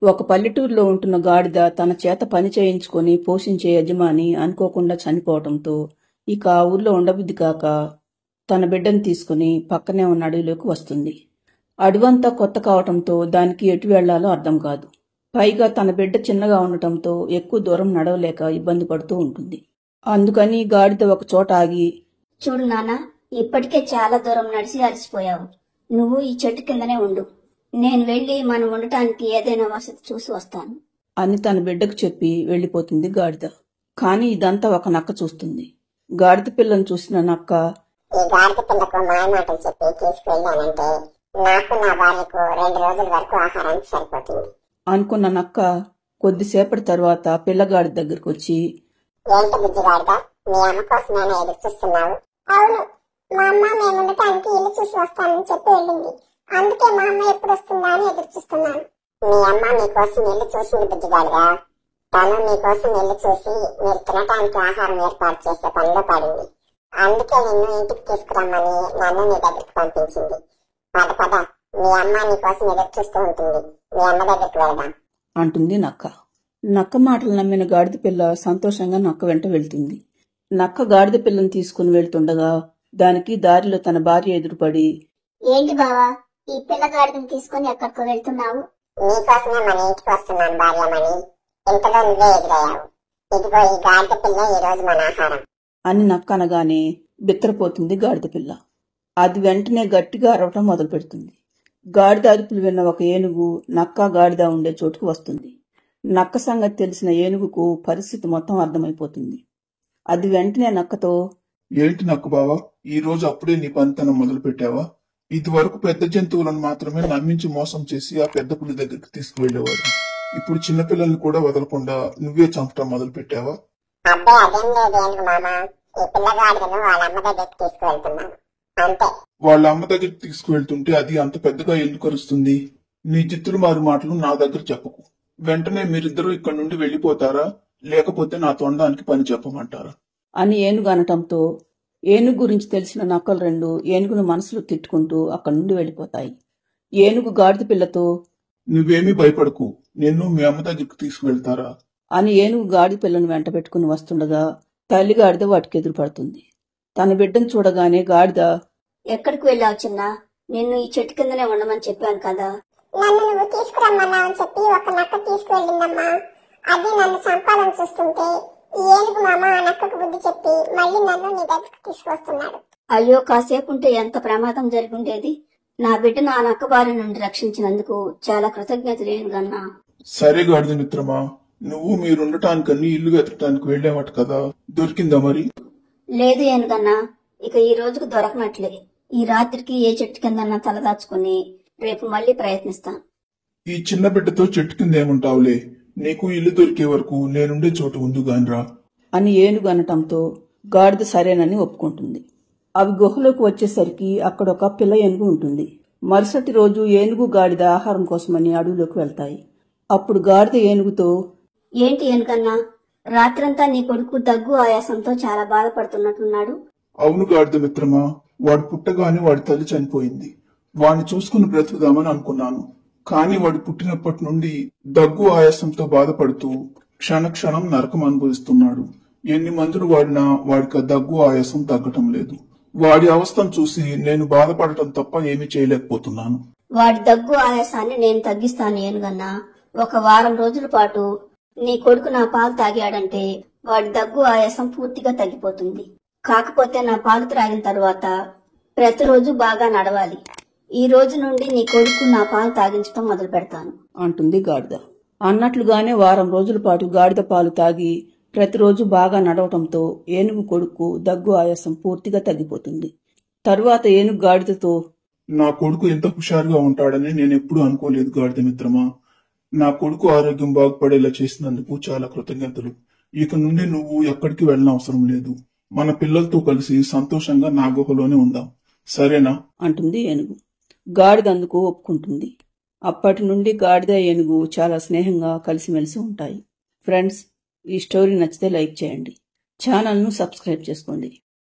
ఒక పల్లెటూరులో ఉంటున్న గాడిద తన చేత పని చేయించుకొని పోషించే యజమాని అనుకోకుండా చనిపోవటంతో ఇక ఆ ఊర్లో ఉండబుద్ధి కాక తన బిడ్డను తీసుకుని పక్కనే ఉన్న అడవిలోకి వస్తుంది. అడవంతా కొత్త కావటంతో దానికి ఎటు వెళ్లాలో అర్థం కాదు. పైగా తన బిడ్డ చిన్నగా ఉండటంతో ఎక్కువ దూరం నడవలేక ఇబ్బంది పడుతూ ఉంటుంది. అందుకని గాడిద ఒక చోట ఆగి, చూడు నాన్న, ఇప్పటికే చాలా దూరం నడిచి అలసిపోయావు. నువ్వు ఈ చెట్టు కిందనే ఉండు. నేను వెళ్లి మనం ఉండటానికి ఏదైనా వసతి చూసి వస్తాను అని తన బిడ్డకు చెప్పి వెళ్లిపోతుంది గాడిద. కాని ఇదంతా ఒక నక్క చూస్తుంది. గాడిద పిల్లను చూసిన నక్క, ఈ గాడిద పిల్లకు మాయమాటలు చెప్పి తీసుకువెళ్ళానంటే నాకు నా భార్యకు 2 రోజుల వరకు ఆహారానికి సరిపోతుంది అనుకున్న నక్క కొద్దిసేపటి తర్వాత పిల్లగాడి దగ్గరకు వచ్చి, ఏంటి బుజ్జిగాడిదా, మీ అమ్మ కోసమైనా ఎదురు చూస్తున్నావు? అవును, మా అమ్మ మేము ఉండటానికి ఇల్లు చూసి వస్తానని చెప్పి వెళ్ళింది. అందుకే మా అమ్మ ఎప్పుడు వస్తుందా అని ఎదురు చూస్తున్నాను. మీ అమ్మ మీకోసం ఇల్లు చూసింది బుజ్జిగాడిదా. తను మీకోసం ఇల్లు చూసి మీరు తినటానికి ఆహారం ఏర్పాటు చేసే పనిలో పడింది. అందుకే నిన్ను ఇంటికి తీసుకురమ్మని నన్ను నీ దగ్గరికి పంపించింది. పద పద, మీ అమ్మ నీకోసం ఎదురు చూస్తూ ఉంటుంది. మీ అమ్మ దగ్గరికి వెళ్దాం అంటుంది నక్క. నక్క మాటలు నమ్మిన గాడిద పిల్ల సంతోషంగా నక్క వెంట వెళ్తుంది. నక్క గాడిద పిల్లను తీసుకుని వెళ్తుండగా దానికి దారిలో తన భార్య ఎదురుపడి, ఏంటి బావా, ఈ పిల్లగాడిని తీసుకుని ఎక్కడికో వెళ్తున్నావు? నీకోసమే మన ఇంటికి వస్తున్నాను భార్యమణి. ఇంతలో నువ్వే ఎదురయ్యావు. ఇదిగో ఈ గాడిద పిల్ల ఈ రోజు మన ఆహారం అని నక్క అనగానే బిత్తరపోతుంది గాడిద పిల్ల. అది వెంటనే గట్టిగా అరవటం మొదలు పెడుతుంది. గాడిద అరుపులు విన్న ఒక ఏనుగు నక్క గాడిద ఉండే చోటుకు వస్తుంది. నక్క సంగతి తెలిసిన ఏనుగుకు పరిస్థితి మొత్తం అర్థమైపోతుంది. అది వెంటనే నక్కతో, ఏంటి నక్క బావా, ఈ రోజు అప్పుడే నీ పనితనం మొదలు పెట్టావా? ఇది వరకు పెద్ద జంతువులను మాత్రమే నమ్మించి మోసం చేసి ఆ పెద్ద పులి దగ్గరికి తీసుకువెళ్లేవాడు. ఇప్పుడు చిన్నపిల్లల్ని కూడా వదలకుండా నువ్వే చంపటం మొదలు పెట్టావా? అబ్బే అదేం లేదు ఏనుగు మామ. ఈ పిల్లగాడిదను వాళ్ళ అమ్మ దగ్గరికి తీసుకువెళ్తున్నాను అంతే. వాళ్ళ అమ్మ దగ్గరికి తీసుకువెళ్తుంటే అది అంత పెద్దగా ఎందుకు అరుస్తుంది? నీ జిత్తులు మారు మాటలు నా దగ్గర చెప్పకు. వెంటనే మీరిద్దరూ ఇక్కడి నుండి వెళ్లిపోతారా, లేకపోతే నా తొండానికి పని చెప్పమంటారా అని ఏనుగు అనటంతో ఏనుగు గురించి తెలిసిన నక్కలు రెండు ఏనుగును మనసులో తిట్టుకుంటూ అక్కడి నుండి వెళ్లిపోతాయి. ఏనుగు గాడిద పిల్లతో, నువ్వేమీ భయపడకు, నిన్ను మీ అమ్మ దగ్గరికి తీసుకువెళ్తారా అని ఏనుగు గాడిద పిల్లను వెంట పెట్టుకుని వస్తుండగా తల్లి గాడిద వాటికి ఎదురుపడుతుంది. తన బిడ్డను చూడగానే గాడిద, ఎక్కడికి వెళ్ళావు చిన్నా? నిన్ను ఈ చెట్టు కిందనే ఉండమని చెప్పాను కదా. నన్ను నువ్వు తీసుకురమ్మన్నావని చెప్పి ఒక నక్క తీసుకువెళ్ళిందమ్మా. అది నన్ను చంపాలని చూస్తుంటే ఈ ఏనుగు మామ ఆ నక్కకు బుద్ధి చెప్పి మళ్ళీ నన్ను నీ దగ్గరికి తీసుకొస్తున్నాడు. అయ్యో, కాసేపు ఉంటే ఎంత ప్రమాదం జరిగుండేది. నా బిడ్డను ఆ నక్క బారి నుండి రక్షించినందుకు చాలా కృతజ్ఞతలు ఏనుగన్నా. సరే గాడిద మిత్రమా, నువ్వు మీరుండటానికని ఇల్లు వెతకటానికి వెళ్లేవట కదా, దొరికిందా మరి? లేదు ఏనుగన్నా, ఇక ఈ రోజుకు దొరకనట్లే. ఈ రాత్రికి ఏ చెట్టు కిందన్నా తలదాచుకుని రేపు మళ్ళీ ప్రయత్నిస్తాను. ఈ చిన్న బిడ్డతో చెట్టు కింద ఏముంటావులే, నీకు ఇల్లు దొరికే వరకు నేనుండే చోటు ఉందిగానిరా అని ఏనుగు అనటంతో గాడిద సరేనని ఒప్పుకుంటుంది. అవి గుహలోకి వచ్చేసరికి అక్కడొక పిల్ల ఏనుగు ఉంటుంది. మరుసటి రోజు ఏనుగు గాడిద ఆహారం కోసమని అడవిలోకి వెళ్తాయి. అప్పుడు గాడిద ఏనుగుతో, ఏంటి ఏనుగన్నా, రాత్రంతా నీ కొడుకు దగ్గు ఆయాసంతో చాలా బాధపడుతున్నట్టున్నాడు. అవును గాడిద మిత్రమా, వాడు పుట్టగానే వాడి తల్లి చనిపోయింది. వాడిని చూసుకుని బ్రతుకుదామని అనుకున్నాను. కాని వాడు పుట్టినప్పటి నుండి దగ్గు ఆయాసంతో బాధపడుతూ క్షణక్షణం నరకం అనుభవిస్తున్నాడు. ఎన్ని మందులు వాడినా వాడికి దగ్గు ఆయాసం తగ్గటం లేదు. వాడి అవస్థను చూసి నేను బాధపడటం తప్ప ఏమీ చేయలేకపోతున్నాను. వాడి దగ్గు ఆయాసాన్ని నేను తగ్గిస్తాను ఏనుగన్నా. 1 వారం రోజుల పాటు నీ కొడుకు నా పాలు తాగాడంటే వాడి దగ్గు ఆయాసం పూర్తిగా తగ్గిపోతుంది. కాకపోతే నా పాలు త్రాగిన తర్వాత ప్రతిరోజు బాగా నడవాలి. ఈ రోజు నుండి నీ కొడుకు నా పాలు తాగించడం మొదలు పెడతాను అంటుంది గాడిద. అన్నట్లుగానే వారం రోజుల పాటు గాడిద పాలు తాగి ప్రతిరోజు బాగా నడవటంతో ఏనుగు కొడుకు దగ్గు ఆయాసం పూర్తిగా తగ్గిపోతుంది. తరువాత ఏనుగు గాడిదతో, నా కొడుకు ఎంత హుషారుగా ఉంటాడని నేనెప్పుడూ అనుకోలేదు గాడిద మిత్రమా. నా కొడుకు ఆరోగ్యం బాగుపడేలా చేసినందుకు చాలా కృతజ్ఞతలు. ఇక నుండి నువ్వు ఎక్కడికి వెళ్ళనవసరం లేదు. మన పిల్లలతో కలిసి సంతోషంగా నా గుహలోనే ఉందాం, సరేనా అంటుంది ఏనుగు. గాడిద అందుకు ఒప్పుకుంటుంది. అప్పటి నుండి గాడిద ఏనుగు చాలా స్నేహంగా కలిసిమెలిసి ఉంటాయి. ఫ్రెండ్స్, ఈ స్టోరీ నచ్చితే లైక్ చేయండి, ఛానల్ను సబ్స్క్రైబ్ చేసుకోండి.